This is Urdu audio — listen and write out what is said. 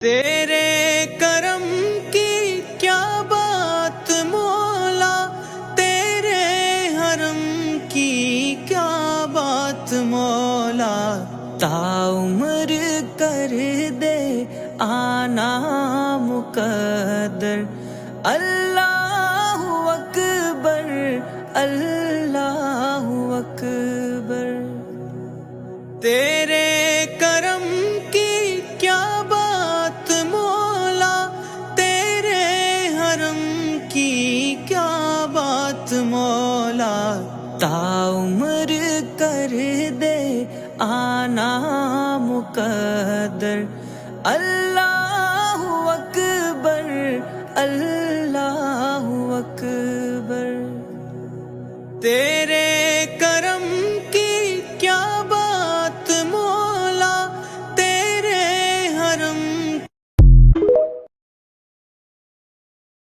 تیرے کرم کی کیا بات مولا، تیرے حرم کی کیا بات مولا، تعمر کر دے آنا مقدر، اللہ اکبر اللہ اکبر۔ تیرے کرم کی کیا بات مولا، تیرے حرم کی کیا بات مولا، تعمر کر دے آنا مقدر، اللہ اکبر اللہ اکبر۔